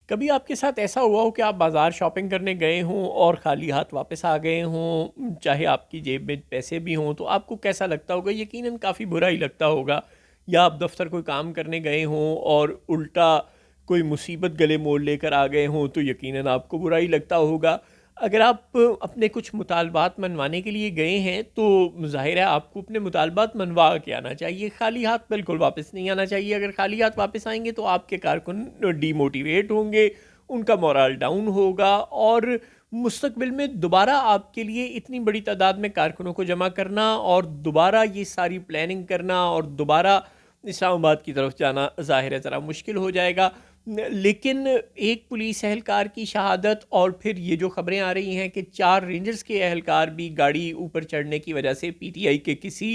कभी आपके साथ ऐसा हुआ हो कि आप बाज़ार शॉपिंग करने गए हों और खाली हाथ वापस आ गए हों, चाहे आपकी जेब में पैसे भी हों, तो आपको कैसा लगता होगा? यकीनन काफ़ी बुरा ही लगता होगा। या आप दफ्तर कोई काम करने गए हों और उल्टा कोई मुसीबत गले मोल लेकर आ गए हों, तो यकीनन आपको बुरा ही लगता होगा। अगर आप अपने कुछ मुतालबात मनवाने के लिए गए हैं, तो ज़ाहिर है आपको अपने मुतालबात मनवा के आना चाहिए, खाली हाथ बिल्कुल वापस नहीं आना चाहिए। अगर खाली हाथ वापस आएंगे तो आपके कारकुन डीमोटिवेट होंगे, उनका मोरल डाउन होगा, और मुस्तकबिल में दोबारा आपके लिए इतनी बड़ी तादाद में कारकुनों को जमा करना और दोबारा ये सारी प्लानिंग करना और दोबारा इस्लामाबाद की तरफ जाना ज़ाहिर है ज़रा मुश्किल हो जाएगा। लेकिन एक पुलिस एहलकार की शहादत, और फिर ये जो खबरें आ रही हैं कि 4 रेंजर्स के एहलकार भी गाड़ी ऊपर चढ़ने की वजह से पीटीआई के किसी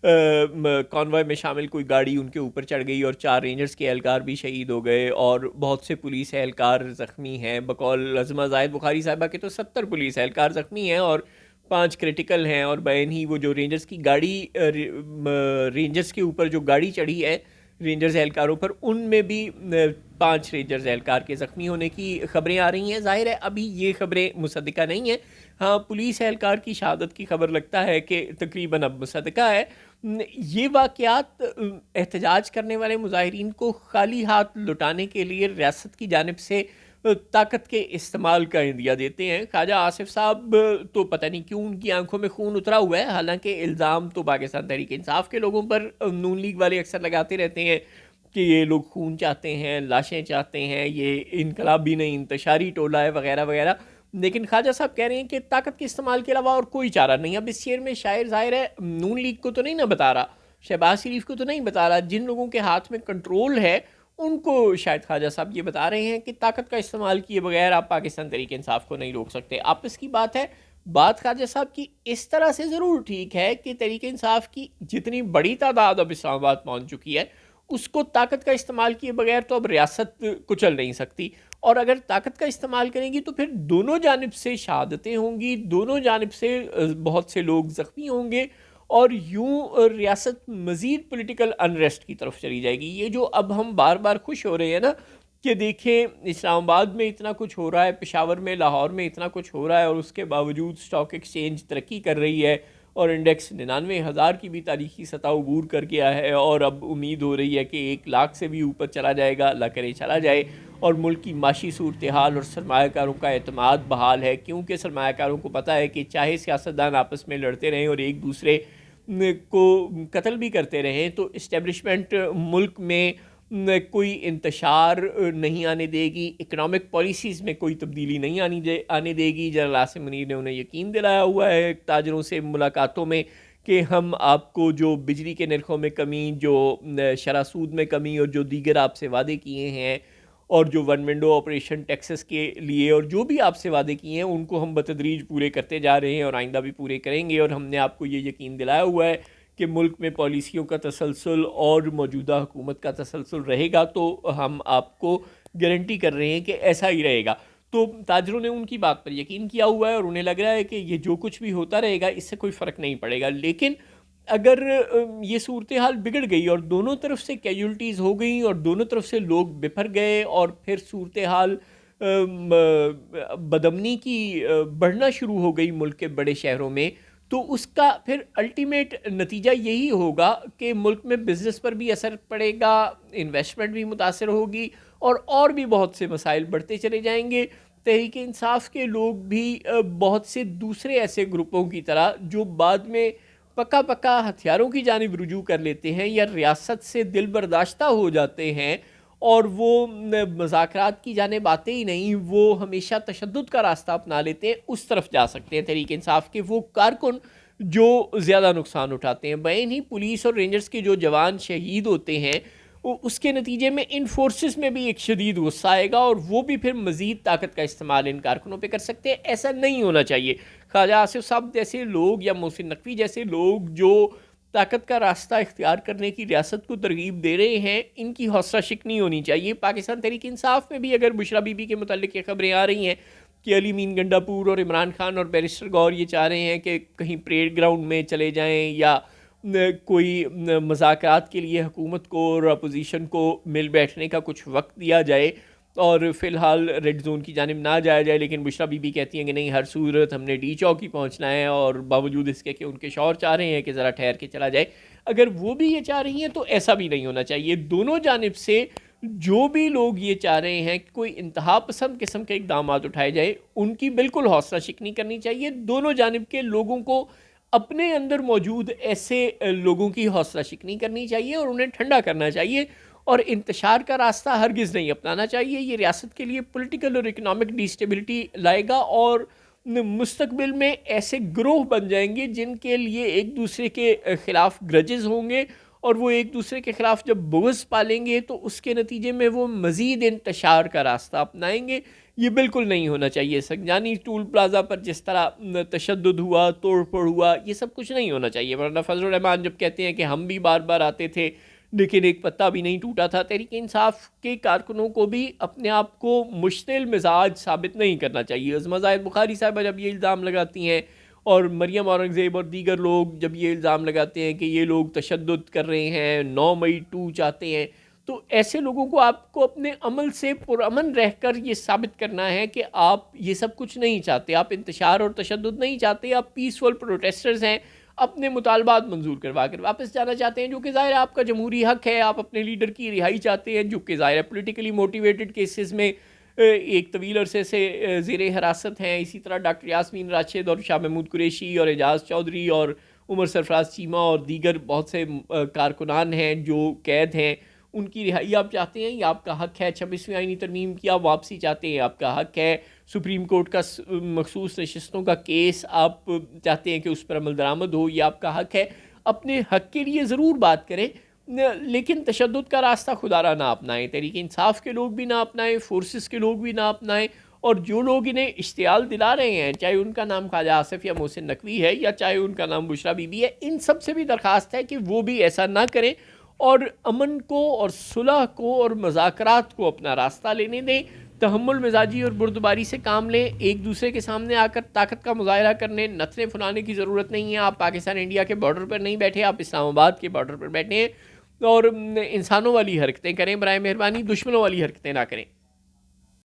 कॉन्वॉय में शामिल कोई गाड़ी उनके ऊपर चढ़ गई और 4 रेंजर्स के एहलकार भी शहीद हो गए और बहुत से पुलिस एहलकार ज़ख्मी हैं। बकौल अज़मा जाहिद बुखारी साहिबा के तो 70 पुलिस एहलकार ज़ख्मी हैं और 5 क्रिटिकल हैं। और बैन ही वो जो रेंजर्स की गाड़ी रेंजर्स के ऊपर जो गाड़ी चढ़ी है रेंजर्स एहलकारों पर, उनमें भी 5 रेंजर्स एहलकार के ज़ख्मी होने की खबरें आ रही हैं। ज़ाहिर है अभी ये खबरें मुसद्दिका नहीं हैं। हाँ, पुलिस एहलकार की शहादत की खबर लगता है कि तकरीबन अब मुसद्दिका है। ये वाक़यात एहतजाज करने वाले मुज़ाहिरीन को खाली हाथ लुटाने के लिए रियासत की जानिब से ताकत के इस्तेमाल का इंदिया देते हैं। ख्वाजा आसिफ साहब तो पता नहीं क्यों उनकी आंखों में खून उतरा हुआ है। हालांकि इल्ज़ाम तो पाकिस्तान तहरीक इंसाफ के लोगों पर नून लीग वाले अक्सर लगाते रहते हैं कि ये लोग खून चाहते हैं, लाशें चाहते हैं, ये इनकलाबी नहीं इंतशारी टोला है वगैरह वगैरह। लेकिन ख्वाजा साहब कह रहे हैं कि ताकत के इस्तेमाल के अलावा और कोई चारा नहीं। अब इस शेर में शायर ज़ाहिर है नून लीग को तो नहीं ना बता रहा, शहबाज शरीफ को तो नहीं बता रहा, जिन लोगों के हाथ में कंट्रोल है उनको शायद ख्वाजा साहब ये बता रहे हैं कि ताकत का इस्तेमाल किए बगैर आप पाकिस्तान तहरीक इंसाफ को नहीं रोक सकते। आपस की बात है। बात ख्वाजा साहब की इस तरह से ज़रूर ठीक है कि तहरीक इंसाफ की जितनी बड़ी तादाद अब इस्लामाबाद पहुंच चुकी है, उसको ताकत का इस्तेमाल किए बगैर तो अब रियासत कुचल नहीं सकती। और अगर ताकत का इस्तेमाल करेंगी तो फिर दोनों जानिब से शहादतें होंगी, दोनों जानिब से बहुत से लोग ज़ख्मी होंगे, और यूं रियासत मज़ीद पॉलिटिकल अनरेस्ट की तरफ चली जाएगी। ये जो अब हम बार बार खुश हो रहे हैं ना कि देखें इस्लामाबाद में इतना कुछ हो रहा है, पेशावर में, लाहौर में इतना कुछ हो रहा है, और उसके बावजूद स्टॉक एक्सचेंज तरक्की कर रही है और इंडेक्स 99,000 की भी तारीखी सतह अबूर कर गया है, और अब उम्मीद हो रही है कि 1 लाख से भी ऊपर चला जाएगा, अल्लाह करे चला जाए। और मुल्क की माशी सूरत हाल और सरमाकारों का एतमाद बहाल है, क्योंकि सरमाकारों को पता है कि चाहे सियासतदान आपस में लड़ते रहें और एक दूसरे को कत्ल भी करते रहें, तो इस्टेब्लिशमेंट मुल्क में कोई इंतशार नहीं आने देगी, इकनॉमिक पॉलिसीज़ में कोई तब्दीली नहीं आने देगी। जनरल आसिम मुनीर ने उन्हें यकीन दिलाया हुआ है ताजरों से मुलाकातों में कि हम आपको जो बिजली के नरखों में कमी, जो शरह सूद में कमी, और जो दीगर आपसे वादे किए हैं, और जो वन विंडो ऑपरेशन टैक्सेस के लिए और जो भी आपसे वादे किए हैं, उनको हम बतदरीज पूरे करते जा रहे हैं और आइंदा भी पूरे करेंगे। और हमने आपको ये यकीन दिलाया हुआ है कि मुल्क में पॉलिसियों का तसलसल और मौजूदा हुकूमत का तसलसल रहेगा, तो हम आपको गारंटी कर रहे हैं कि ऐसा ही रहेगा। तो ताजरों ने उनकी बात पर यकीन किया हुआ है और उन्हें लग रहा है कि ये जो कुछ भी होता रहेगा इससे कोई फ़र्क नहीं पड़ेगा। लेकिन अगर ये सूरत हाल बिगड़ गई और दोनों तरफ से कैजुअल्टीज़ हो गई और दोनों तरफ से लोग बिफर गए, और फिर सूरत हाल बदमनी की बढ़ना शुरू हो गई मुल्क के बड़े शहरों में, तो उसका फिर अल्टीमेट नतीजा यही होगा कि मुल्क में बिज़नेस पर भी असर पड़ेगा, इन्वेस्टमेंट भी मुतासर होगी, और भी बहुत से मसाइल बढ़ते चले जाएंगे। तहरीक इंसाफ के लोग भी बहुत से दूसरे ऐसे ग्रुपों की तरह जो बाद में पक्का पक्का हथियारों की जानिब रुजू कर लेते हैं या रियासत से दिल बर्दाश्ता हो जाते हैं, और वो मज़ाकरात की जानिब आते ही नहीं, वो हमेशा तशद्दुद का रास्ता अपना लेते हैं, उस तरफ जा सकते हैं तहरीक इंसाफ के वो कारकुन जो ज़्यादा नुकसान उठाते हैं। बैन ही पुलिस और रेंजर्स के जो जवान शहीद होते हैं, उसके नतीजे में इन फोर्सेस में भी एक शदीद गुस्सा आएगा, और वो भी फिर मज़ीद ताकत का इस्तेमाल इन कारकुनों पे कर सकते हैं। ऐसा नहीं होना चाहिए। ख्वाजा आसिफ साहब जैसे लोग या मोहसिन नकवी जैसे लोग जो ताकत का रास्ता इख्तियार करने की रियासत को तरगीब दे रहे हैं, इनकी हौसला शिक नहीं होनी चाहिए। पाकिस्तान तहरीक इंसाफ में भी अगर बुशरा बीबी के मुतालिक ये खबरें आ रही हैं कि अली मीन गंडापुर और इमरान खान और बैरिस्टर गौर ये चाह रहे हैं कि कहीं परेड ग्राउंड में चले जाएं, या कोई मज़ाकरात के लिए हुकूमत को और अपोजिशन को मिल बैठने का कुछ वक्त दिया जाए, और फ़िलहाल रेड ज़ोन की जानिब ना जाया जाए, लेकिन बुशरा बीबी कहती हैं कि नहीं, हर सूरत हमने डी चौक ही पहुँचना है, और बावजूद इसके कि उनके शौहर चाह रहे हैं कि ज़रा ठहर के चला जाए। अगर वो भी ये चाह रही हैं तो ऐसा भी नहीं होना चाहिए। दोनों जानिब से जो भी लोग ये चाह रहे हैं कि कोई इंतहा पसंद किस्म के इक़दामात उठाए जाए, उनकी बिल्कुल हौसला शिकनी करनी चाहिए। दोनों जानिब के लोगों को अपने अंदर मौजूद ऐसे लोगों की हौसला शिकनी करनी चाहिए और उन्हें ठंडा करना चाहिए, और इंतशार का रास्ता हरगिज़ नहीं अपनाना चाहिए। ये रियासत के लिए पॉलिटिकल और इकनॉमिक डिस्टेबिलिटी लाएगा, और मुस्तकबिल में ऐसे ग्रोह बन जाएंगे जिनके लिए एक दूसरे के ख़िलाफ़ ग्रजेस होंगे, और वो एक दूसरे के ख़िलाफ़ जब बुग़्ज़ पालेंगे तो उसके नतीजे में वो मज़ीद इंतशार का रास्ता अपनाएंगे। ये बिल्कुल नहीं होना चाहिए। संजानी टूल प्लाज़ा पर जिस तरह तशद्दुद हुआ, तोड़ फोड़ हुआ, ये सब कुछ नहीं होना चाहिए। वरना फजल रहमान जब कहते हैं कि हम भी बार बार आते थे लेकिन एक पत्ता भी नहीं टूटा था, तहरीक इंसाफ के कारकुनों को भी अपने आप को मुश्तिल मिजाज साबित नहीं करना चाहिए। अज़मा ज़ाहिद बुखारी साहबा जब ये इल्ज़ाम लगाती हैं, और मरियम औरंगज़ेब और दीगर लोग जब ये इल्ज़ाम लगाते हैं कि ये लोग तशद्दुद कर रहे हैं, 9 मई 2 चाहते हैं, तो ऐसे लोगों को आपको अपने अमल से पुरअमन रहकर ये साबित करना है कि आप ये सब कुछ नहीं चाहते, आप इंतशार और तशद्दुद नहीं चाहते, आप पीसफुल प्रोटेस्टर्स हैं, अपने मुतालबात मंजूर करवा कर वापस जाना चाहते हैं, जो कि ज़ाहिर है आपका जमहूरी हक़ है। आप अपने लीडर की रिहाई चाहते हैं, जो कि ज़ाहिर है पोलिटिकली मोटिवेटेड केसेस में एक तवील अरसे से ज़ेरे हिरासत हैं। इसी तरह डॉक्टर यास्मीन राशिद और शाह महमूद कुरैशी और एजाज़ चौधरी और उमर सरफराज चीमा और दीगर बहुत से कारकुनान हैं जो कैद हैं, उनकी रिहाई आप चाहते हैं, ये आपका हक़ है। 26वीं आईनी तरमीम की आप वापसी चाहते हैं, आपका हक़ है। सुप्रीम कोर्ट का मखसूस नशिस्तों का केस आप चाहते हैं कि उस पर अमल दरामद हो, ये आपका हक़ है। अपने हक़ के लिए ज़रूर बात करें, लेकिन तशद्दुद का रास्ता खुदारा ना अपनाएं। तहरीक इंसाफ के लोग भी ना अपनाएं, फोर्सेस के लोग भी ना अपनाएं, और जो लोग इन्हें इश्तियाल दिला रहे हैं, चाहे उनका नाम ख्वाजा आसिफ या मोहसिन नकवी है या चाहे उनका नाम बुशरा बीबी है, इन सब से भी दरख्वास्त है कि वो भी ऐसा ना करें और अमन को और सुलह को और मज़ाकरात को अपना रास्ता लेने दें। तहम्मुल मिजाजी और बुर्दबारी से काम लें। एक दूसरे के सामने आकर ताकत का मुजाहरा करने, नथने फुलाने की ज़रूरत नहीं है। आप पाकिस्तान इंडिया के बॉर्डर पर नहीं बैठे, आप इस्लामाबाद के बॉर्डर पर बैठे हैं, और इंसानों वाली हरकतें करें, बराए मेहरबानी दुश्मनों वाली हरकतें ना करें।